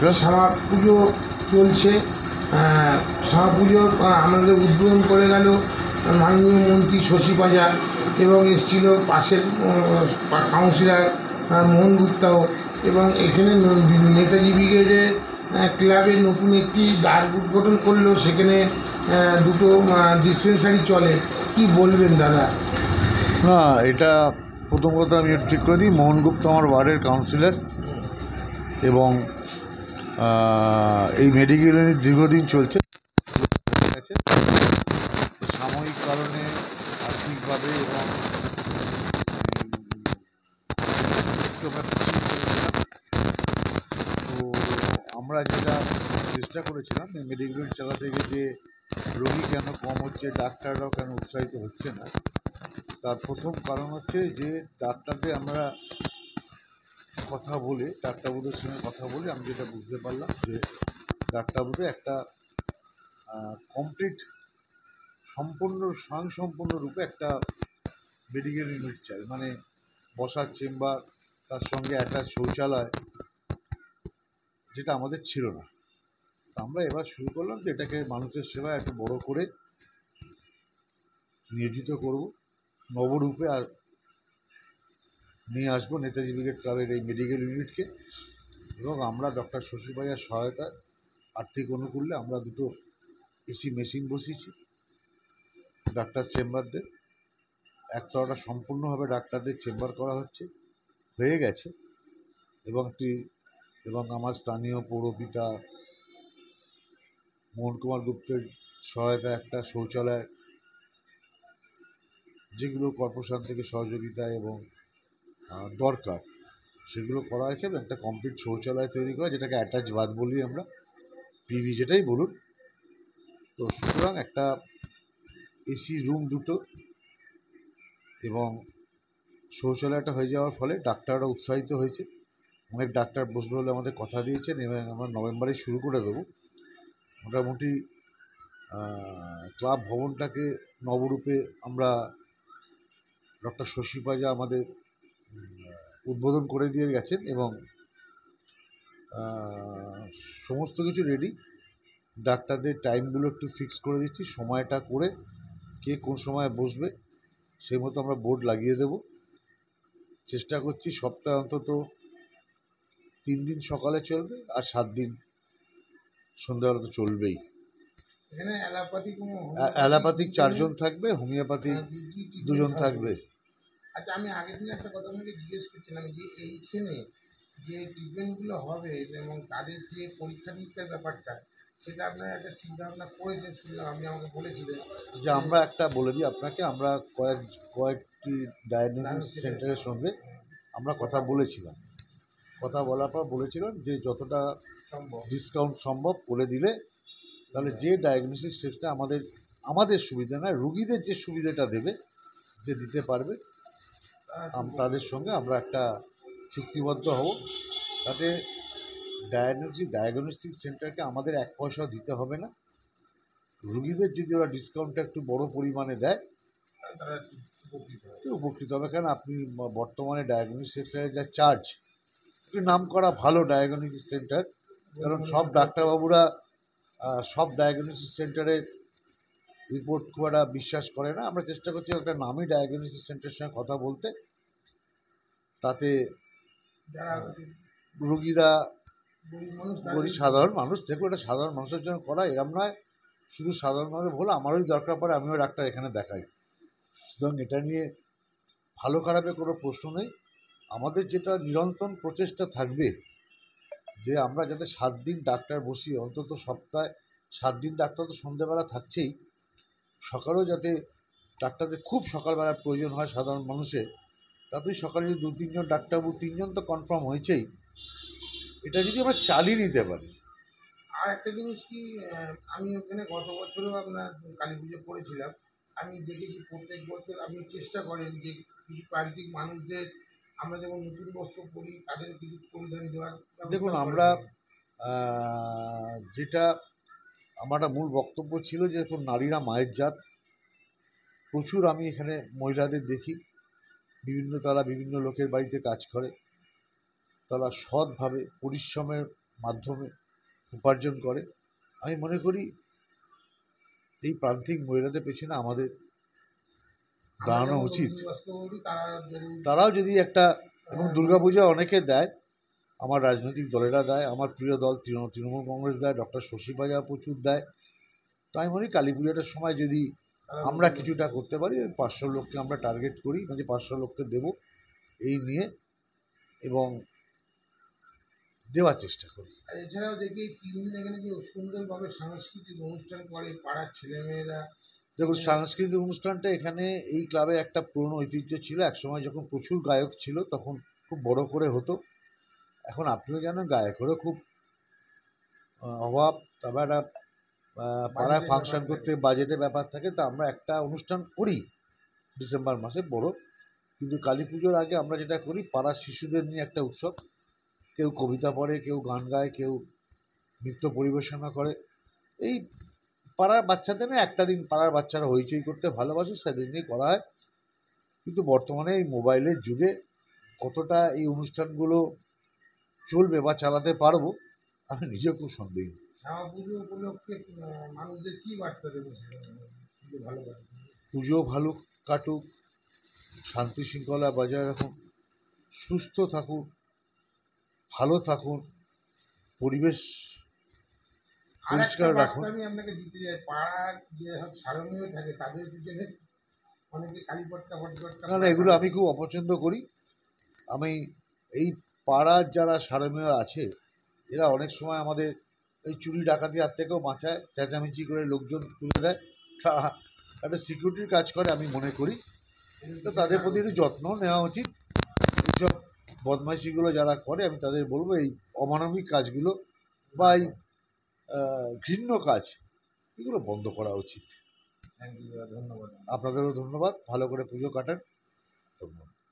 নমস্কার। শ্যামা পুজো চলছে। শ্যামা পুজোর আমাদের উদ্বোধন করে গেল মাননীয় মন্ত্রী শশী পাজা এবং এসেছিল পাশের কাউন্সিলর মোহন গুপ্তাও, এবং এখানে নেতাজি ব্রিগেডের ক্লাবের নতুন একটি ডাক উদ্বোধন করলো। সেখানে দুটো ডিসপেন্সারি চলে। কি বলবেন দাদা? না, এটা প্রথম কথা আমি ঠিক করে দিই, মোহন গুপ্ত আমার ওয়ার্ডের কাউন্সিলর এবং এই মেডিকেল ইউনিট দীর্ঘদিন চলছে। সাময়িক কারণে আর্থিকভাবে এবং তো আমরা যেটা চেষ্টা করেছিলাম এই মেডিকেল ইউনিট চালাতে গিয়ে যে রোগী কেন কম হচ্ছে, ডাক্তাররাও কেন উৎসাহিত হচ্ছে না, তার প্রথম কারণ হচ্ছে যে ডাক্তারদের আমরা কথা বলে, ডাক্তারবাবুদের সঙ্গে কথা বলে আমি যেটা বুঝতে পারলাম যে ডাক্তারবাবুদের একটা কমপ্লিট স্বয়ংসম্পূর্ণ রূপে একটা মেডিকেল ইউনিট চাই, মানে বসার চেম্বার, তার সঙ্গে অ্যাটাচ শৌচালয়, যেটা আমাদের ছিল না। আমরা এবার শুরু করলাম যে এটাকে মানুষের সেবায় একটু বড় করে নিয়োজিত করব, নবরূপে আর নিয়ে আসবো নেতাজি ব্রিগেড ক্লাবের এই মেডিকেল ইউনিটকে। এবং আমরা ডক্টর শশী পাজার সহায়তায় আর্থিক অনুকূল্যে আমরা দুটো এসি মেশিন বসিয়েছি ডাক্তার চেম্বারদের। একতলাটা সম্পূর্ণভাবে ডাক্তারদের চেম্বার করা হয়ে গেছে, এবং আমার স্থানীয় পৌরপিতা মোহন কুমার গুপ্তের সহায়তায় একটা শৌচালয়, যেগুলো কর্পোরেশন থেকে সহযোগিতা এবং দরকার সেগুলো করা হয়েছে, এবং একটা কমপ্লিট শৌচালয় তৈরি করা, যেটাকে অ্যাটাচ বাথ বলি আমরা, পিভি যেটাই বলুন। তো সুতরাং একটা এসি রুম দুটো এবং শৌচালয়টা হয়ে যাওয়ার ফলে ডাক্তাররা উৎসাহিত হয়েছে। অনেক ডাক্তার বসবে বলে আমাদের কথা দিয়েছেন, এবং আমরা নভেম্বরে শুরু করে দেবো। মোটামুটি ক্লাব ভবনটাকে নবরূপে আমরা ডক্টর শশী পাজা আমাদের উদ্বোধন করে দিয়ে গেছেন, এবং সমস্ত কিছু রেডি। ডাক্তারদের টাইমগুলো একটু ফিক্স করে দিচ্ছি, সময়টা করে কে কোন সময় বসবে সেই মতো আমরা বোর্ড লাগিয়ে দেব। চেষ্টা করছি সপ্তাহে অন্তত 3 দিন সকালে চলবে, আর 7 দিন সন্ধ্যাবেলা তো চলবেই। এখানে অ্যালোপ্যাথিক 4 জন থাকবে, হোমিওপ্যাথিক 2 জন থাকবে। আচ্ছা, আমি আগের দিন একটা কথা আপনাকে জিজ্ঞেস করছিলাম যে এইখানে যে ট্রিটমেন্টগুলো হবে এবং তাদের যে পরীক্ষা নিরীক্ষার ব্যাপারটা, সেটা আপনারা একটা চিন্তাভাবনা করেছেন শুনলাম, আপনি আমাকে বলেছিলেন। যে আমরা একটা বলে দিই আপনাকে, আমরা কয়েকটি ডায়াগনস্টিক সেন্টারের সঙ্গে আমরা কথা বলেছিলাম। কথা বলার পর বলেছিলাম যে যতটা ডিসকাউন্ট সম্ভব করে দিলে, তাহলে যে ডায়াগনস্টিক সেন্টার আমাদের সুবিধা নয়, রুগীদের যে সুবিধাটা দেবে, যে দিতে পারবে, তাদের সঙ্গে আমরা একটা চুক্তিবদ্ধ হব। তাতে ডায়াগনস্টিক সেন্টারকে আমাদের 1 পয়সাও দিতে হবে না। রুগীদের যদি ওরা ডিসকাউন্টটা একটু বড় পরিমাণে দেয়, উপকৃত হবে। কারণ আপনি বর্তমানে ডায়াগনস্টিক সেন্টারে যা চার্জ, একটু নাম করা ভালো ডায়াগনস্টিক সেন্টার, কারণ সব ডাক্তারবাবুরা সব ডায়াগনস্টিক সেন্টারের রিপোর্ট খুব একটা বিশ্বাস করে না। আমরা চেষ্টা করছি একটা নামী ডায়াগনস্টিক সেন্টারের সঙ্গে কথা বলতে, তাতে রুগীরা, সাধারণ মানুষ, দেখো এটা সাধারণ মানুষের জন্য করা, এরম নয় শুধু সাধারণ মানুষ বলে আমারই দরকার পড়ে আমিও ডাক্তার এখানে দেখাই। সুতরাং এটা নিয়ে ভালো খারাপের কোনো প্রশ্ন নেই। আমাদের যেটা নিরন্তর প্রচেষ্টা থাকবে যে আমরা যাতে 7 দিন ডাক্তার বসিয়ে, অন্তত সপ্তাহে 7 দিন ডাক্তার তো সন্ধ্যেবেলা থাকছেই, সকালেও যাতে ডাক্তারদের খুব সকালবেলার প্রয়োজন হয় সাধারণ মানুষের, তাতেই সকালে যদি 2-3 জন ডাক্তারবাবু, 3 জন তো কনফার্ম হয়েছেই, এটা যদি আমরা চালিয়ে নিতে পারি। আর একটা জিনিস কি, আমি ওখানে গত বছরও আপনার কালী পুজো করেছিলাম, আমি দেখেছি প্রত্যেক বছর আপনি চেষ্টা করেন যে কিছু প্রান্তিক মানুষদের, আমরা যেমন নতুন বস্ত্র পরি, তাদের কিছু পরিধান দেওয়ার। দেখুন, আমরা যেটা আমার মূল বক্তব্য ছিল যে দেখুন, নারীরা মায়ের জাত। প্রচুর আমি এখানে মহিলাদের দেখি, তারা বিভিন্ন লোকের বাড়িতে কাজ করে, তারা সৎভাবে পরিশ্রমের মাধ্যমে উপার্জন করে। আমি মনে করি এই প্রান্তিক মহিলাদের পেছনে আমাদের দাঁড়ানো উচিত। তারাও যদি একটা, এবং দুর্গাপূজা অনেকে দেয়, আমার রাজনৈতিক দলেরা দেয়, আমার প্রিয় দল তৃণমূল কংগ্রেস দেয়, ডক্টর শশী পাজা প্রচুর দেয়। তো আমি মনে করি কালী পুজোটার সময় যদি আমরা কিছুটা করতে পারি, 500 লোককে আমরা টার্গেট করি, মানে 500 লোককে দেব এই নিয়ে, এবং দেওয়ার চেষ্টা করি। আর এছাড়াও দেখি 3 দিন এখানে যে সুন্দরভাবে সাংস্কৃতিক অনুষ্ঠান করে পাড়ার ছেলেমেয়েরা। দেখুন, সাংস্কৃতিক অনুষ্ঠানটা এখানে এই ক্লাবের একটা পুরনো ঐতিহ্য ছিল। একসময় যখন প্রচুর গায়ক ছিল তখন খুব বড় করে হতো। এখন আপনিও জানেন গায়কেরও খুব অভাব, তবে একটা পাড়ায় ফাংশন করতে বাজেটের ব্যাপার থাকে। তা আমরা একটা অনুষ্ঠান করি ডিসেম্বর মাসে বড়, কিন্তু কালী পুজোর আগে আমরা যেটা করি, পাড়ার শিশুদের নিয়ে একটা উৎসব। কেউ কবিতা পড়ে, কেউ গান গায়, কেউ নৃত্য পরিবেশনা করে। এই পাড়ার বাচ্চাদের না, একটা দিন পাড়ার বাচ্চারা হইচই করতে ভালোবাসে, সেদিন নিয়ে করা হয়। কিন্তু বর্তমানে এই মোবাইলের যুগে কতটা এই অনুষ্ঠানগুলো চলবে বা চালাতে পারবো, আমি নিজেও খুব সন্দেহী। শ্যামা পুজো উপলক্ষে মানুষদের কি বার্তা দেবে সেখানে পুজো ভালো কাটবে? পুজো ভালো কাটুক, শান্তি শৃঙ্খলা বজায় রাখুন, সুস্থ থাকুন, ভালো থাকুন, পরিবেশ আর একটা পরিষ্কার বার্তা রাখুন। আমি আপনাকে দিতে চাই, পাড়ার যে সব সারমেয় থাকে তাদের পিছনে অনেকে কালীপটকা ফটপটকা। না, এগুলো আমি খুব অপছন্দ করি। আমি এই পাড়ার যারা সারমেয় আছে, এরা অনেক সময় আমাদের এই চুরি ডাকাতি হাত থেকেও বাঁচায়, চেঁচামেচি করে লোকজন তুলে দেয়, একটা সিকিউরিটির কাজ করে আমি মনে করি। তো তাদের প্রতি একটু যত্ন নেওয়া উচিত। এইসব বদমাইশিগুলো যারা করে, আমি তাদের বলবো এই অমানবিক কাজগুলো বা এই ঘৃণ্য কাজ, এগুলো বন্ধ করা উচিত। থ্যাংক ইউ, ধন্যবাদ। আপনাদেরও ধন্যবাদ। ভালো করে পুজো কাটান। ধন্যবাদ।